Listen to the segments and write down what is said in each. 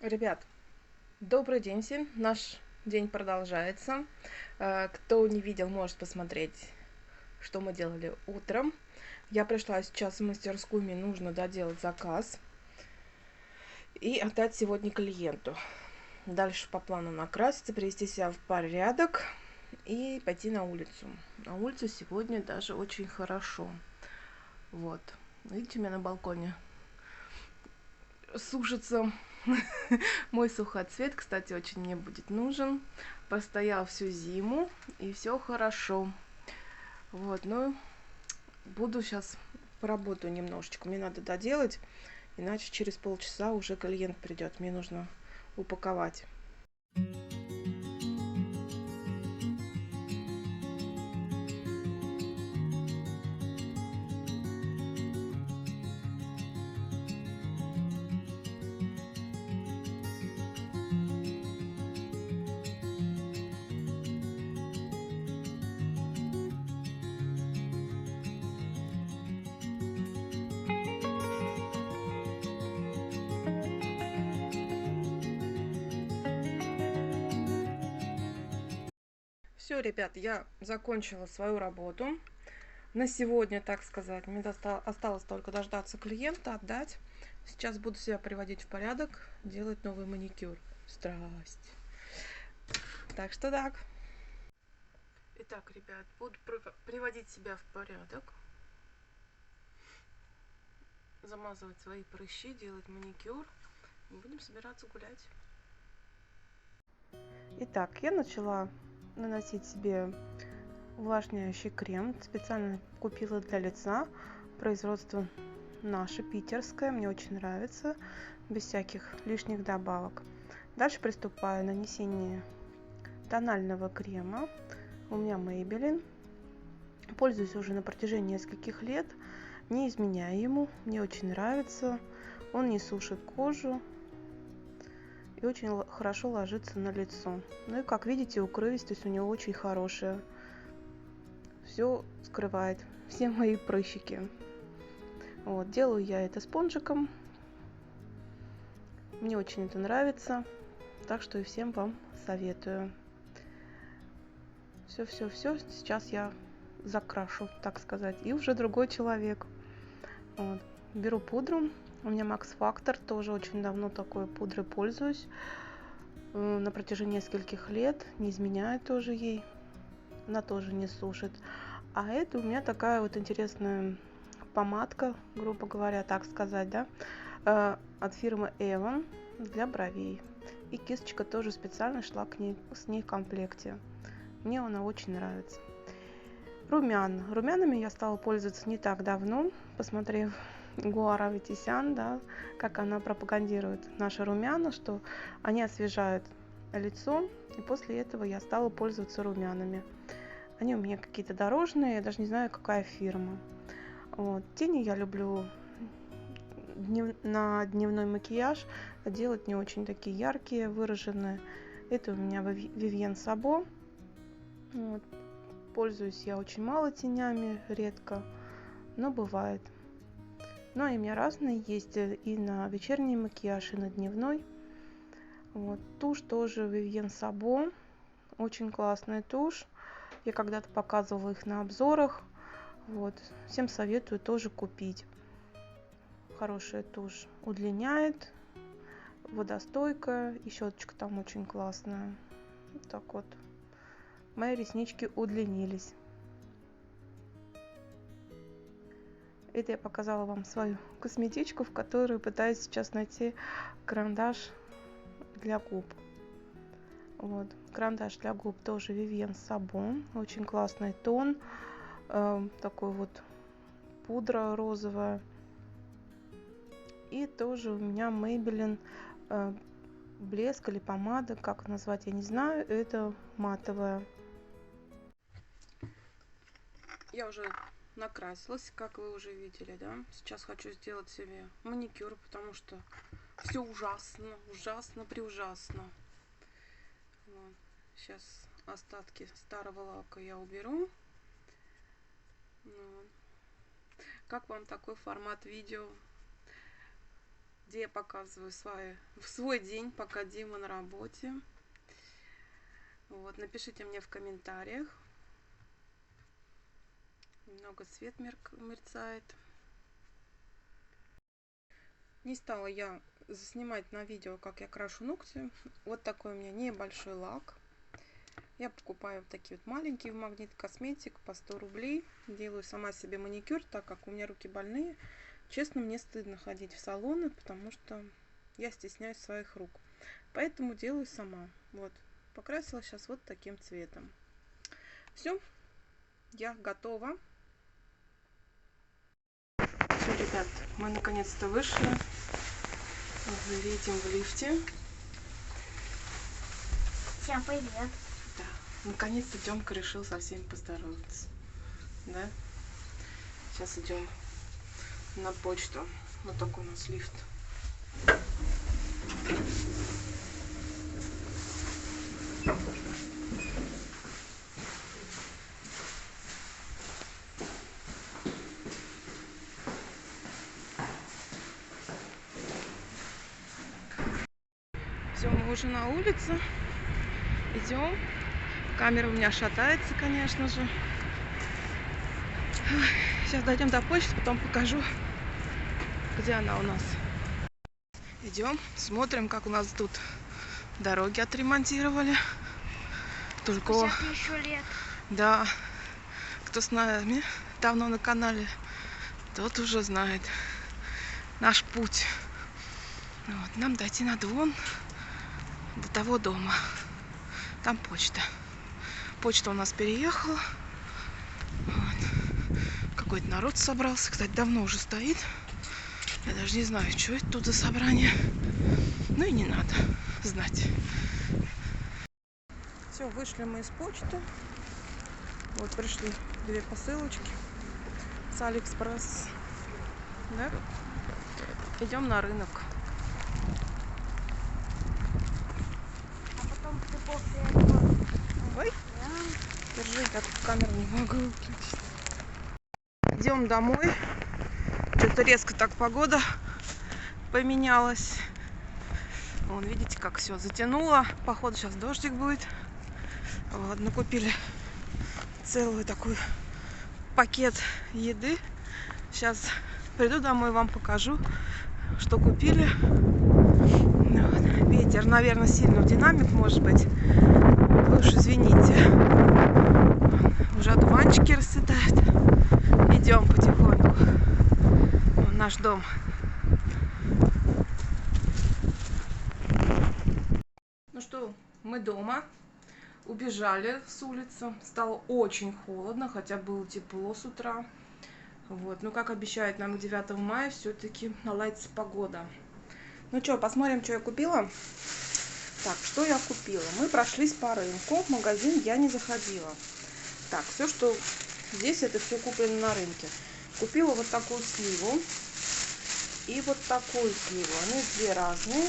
Ребят, добрый день всем. Наш день продолжается. Кто не видел, может посмотреть, что мы делали утром. Я пришла сейчас в мастерскую, мне нужно доделать заказ и отдать сегодня клиенту. Дальше по плану накраситься, привести себя в порядок и пойти на улицу. На улице сегодня даже очень хорошо. Вот. Видите, у меня на балконе сушится мой сухоцвет, кстати, очень мне будет нужен. Постоял всю зиму, и все хорошо. Вот, ну, буду сейчас поработаю немножечко. Мне надо доделать, иначе через полчаса уже клиент придет. Мне нужно упаковать. Все, ребят, я закончила свою работу. На сегодня, так сказать, мне осталось только дождаться клиента, отдать. Сейчас буду себя приводить в порядок, делать новый маникюр. Страсть. Так что так. Итак, ребят, буду приводить себя в порядок. Замазывать свои прыщи, делать маникюр. И будем собираться гулять. Итак, я начала наносить себе увлажняющий крем. Специально купила для лица. Производство наше, питерское. Мне очень нравится. Без всяких лишних добавок. Дальше приступаю к нанесению тонального крема. У меня Maybelline. Пользуюсь уже на протяжении нескольких лет. Не изменяю ему. Мне очень нравится. Он не сушит кожу. И очень хорошо ложится на лицо. Ну и как видите, укрывистость у него очень хорошая. Все скрывает, все мои прыщики. Вот, делаю я это спонжиком. Мне очень это нравится. Так что и всем вам советую. Все. Сейчас я закрашу, так сказать. И уже другой человек. Вот. Беру пудру. У меня Max Factor. Тоже очень давно такой пудрой пользуюсь. На протяжении нескольких лет. Не изменяю тоже ей. Она тоже не сушит. А это у меня такая вот интересная помадка, грубо говоря, так сказать, да, от фирмы Avon для бровей. И кисточка тоже специально шла с ней в комплекте. Мне она очень нравится. Румянами я стала пользоваться не так давно, посмотрев Гуара Аветисян, да, как она пропагандирует наши румяна, что они освежают лицо. И после этого я стала пользоваться румянами. Они у меня какие-то дорожные, я даже не знаю, какая фирма. Вот. Тени я люблю на дневной макияж делать не очень такие яркие, выраженные. Это у меня Vivienne Sabo. Вот. Пользуюсь я очень мало тенями, редко, но бывает. Но они у меня разные есть и на вечерний макияж, и на дневной. Вот. Тушь тоже Vivienne Sabo. Очень классная тушь. Я когда-то показывала их на обзорах. Вот. Всем советую тоже купить. Хорошая тушь. Удлиняет, водостойкая. И щеточка там очень классная. Вот так вот. Мои реснички удлинились. Это я показала вам свою косметичку, в которой пытаюсь сейчас найти карандаш для губ. Вот. Карандаш для губ тоже Vivienne Sabo. Очень классный тон. Такой вот пудра розовая. И тоже у меня Maybelline блеск или помада, как назвать, я не знаю. Это матовая. Я уже накрасилась, как вы уже видели, да. Сейчас хочу сделать себе маникюр, потому что все ужасно, преужасно. Вот. Сейчас остатки старого лака я уберу. Вот. Как вам такой формат видео? где я показываю свой день, пока Дима на работе. Вот, напишите мне в комментариях. Немного свет мерцает. Не стала я снимать на видео, как я крашу ногти. Вот такой у меня небольшой лак. Я покупаю вот такие вот маленькие в Магнит Косметик по 100 рублей. Делаю сама себе маникюр, так как у меня руки больные. Честно, мне стыдно ходить в салоны, потому что я стесняюсь своих рук. Поэтому делаю сама. Вот, покрасила сейчас вот таким цветом. Все, я готова. Все, ребят, мы наконец-то вышли. Вы видим в лифте. Всем привет. Да, наконец-то Тёмка решил со всеми поздороваться. Да? Сейчас идем на почту. Вот такой у нас лифт. Все, мы уже на улице. Идем. Камера у меня шатается, конечно же. Сейчас дойдем до почты, потом покажу, где она у нас. Идем, смотрим, как у нас тут дороги отремонтировали. Только еще лет. да, кто с нами давно на канале, тот уже знает наш путь. Вот, нам дойти надо вон до того дома. Там почта. Почта у нас переехала. Вот. Какой-то народ собрался. Кстати, давно уже стоит. Я даже не знаю, что это тут за собрание. Ну и не надо знать. Все, вышли мы из почты. Вот пришли 2 посылочки с Алиэкспресс. Да? Идем на рынок. А потом ты после этого... Ой, держи, я тут камеру не могу выключить. Идем домой. Что-то резко так погода поменялась. Вон, видите, как все затянуло. Походу сейчас дождик будет. Вот, накупили целый такой пакет еды. Сейчас приду домой, вам покажу, что купили. Вот. Ветер, наверное, сильно в динамик, может быть. Вы уж извините. Уже одуванчики расцветают. Идем потихоньку. Вон наш дом. Ну что, мы дома. Убежали с улицы. Стало очень холодно, хотя было тепло с утра. Вот. Ну, как обещают нам к 9 мая, все-таки наладится погода. Ну что, посмотрим, что я купила. Так, что я купила? Мы прошлись по рынку. В магазин я не заходила. Так, все, что здесь, это все куплено на рынке. Купила вот такую сливу и вот такую сливу. Они 2 разные.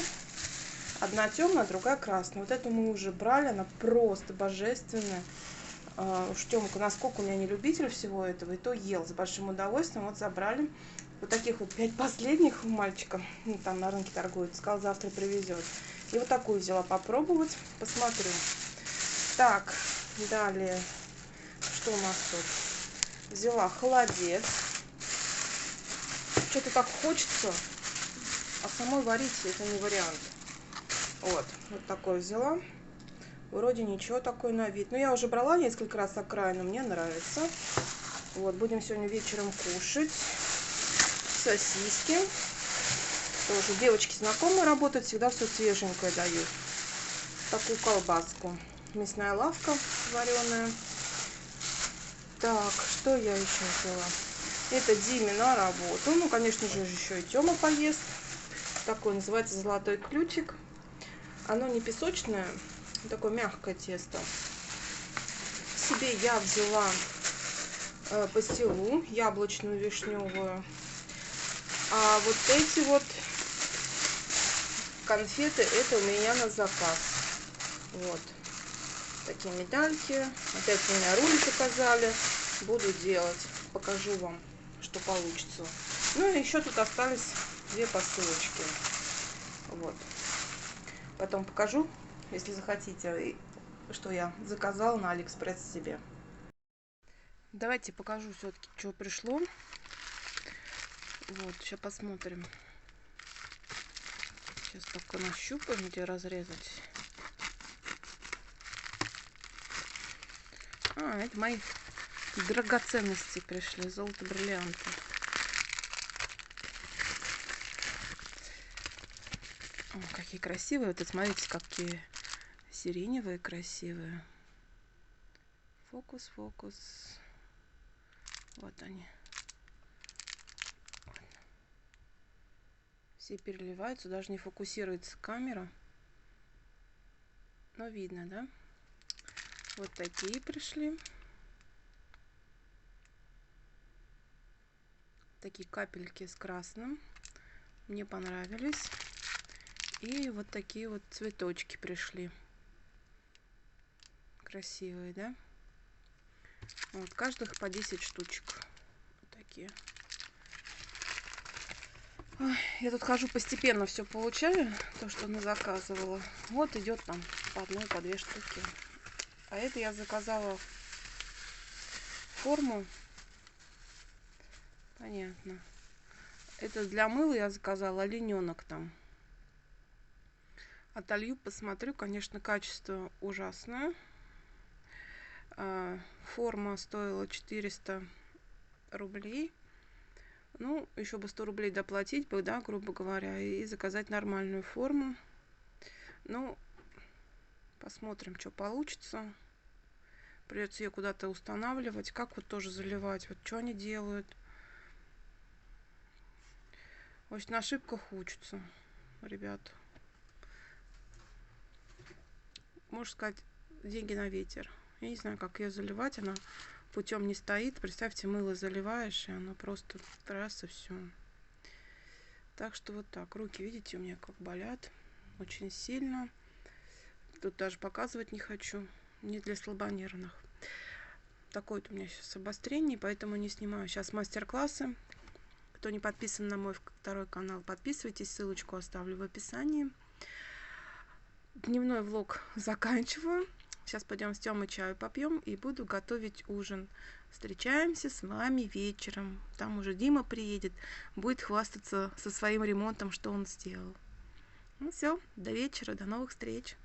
Одна темная, другая красная. Вот эту мы уже брали, она просто божественная. Уж Тёмка, насколько у меня не любитель всего этого, и то ел с большим удовольствием. Вот забрали. Вот таких вот 5 последних у мальчика, ну, там на рынке торгует, сказал, завтра привезет. И вот такую взяла попробовать, посмотрю. Так, далее, что у нас тут? Взяла холодец. Что-то так хочется, а самой варить это не вариант. Вот такой взяла. Вроде ничего, такой на вид. Но я уже брала несколько раз окраину, мне нравится. Вот, будем сегодня вечером кушать. Сосиски. Тоже девочки знакомые работают, всегда все свеженькое дают. Такую колбаску. Мясная лавка вареная. Так, что я еще взяла? Это Диме на работу. Ну, конечно же, еще и Тёма поест. Такой называется золотой ключик. Оно не песочное, такое мягкое тесто. Себе я взяла пастилу яблочную, вишневую. А вот эти вот конфеты, это у меня на заказ. Вот. Такие медальки. Опять у меня руль заказали. Буду делать. Покажу вам, что получится. Ну и еще тут остались 2 посылочки. Вот. Потом покажу, если захотите, что я заказала на Алиэкспресс себе. Давайте покажу все-таки, что пришло. Вот, сейчас посмотрим. Сейчас только нащупаем, где разрезать. Это мои драгоценности пришли. Золото, бриллианты. О, какие красивые. Вот это, смотрите, какие сиреневые красивые. Фокус, фокус. Вот они. Все переливаются, даже не фокусируется камера. Но видно, да? Вот такие пришли. Такие капельки с красным. Мне понравились. И вот такие вот цветочки пришли. Красивые, да? Вот, каждых по 10 штучек. Вот такие. Ой, я тут хожу постепенно, все получаю, то, что она заказывала. Вот идет там по одной, по две штуки. А это я заказала форму. Понятно. Это для мыла я заказала олененок там. Отолью, посмотрю. Конечно, качество ужасное. Форма стоила 400 рублей. Ну, еще бы 100 рублей доплатить бы, да, грубо говоря, и заказать нормальную форму. Ну, посмотрим, что получится. Придется ее куда-то устанавливать. Как вот тоже заливать. Вот что они делают. В общем, на ошибках учатся, ребят. Можно сказать, деньги на ветер. Я не знаю, как ее заливать. Она путем не стоит. Представьте, мыло заливаешь, и оно просто раз и все. Так что вот так. Руки, видите, у меня как болят. Очень сильно. Тут даже показывать не хочу. Не для слабонервных. Такое вот у меня сейчас обострение, поэтому не снимаю сейчас мастер-классы. Кто не подписан на мой второй канал, подписывайтесь. Ссылочку оставлю в описании. Дневной влог заканчиваю. Сейчас пойдем с Тёмой чаю попьем и буду готовить ужин. Встречаемся с вами вечером. Там уже Дима приедет, будет хвастаться со своим ремонтом, что он сделал. Ну все, до вечера, до новых встреч.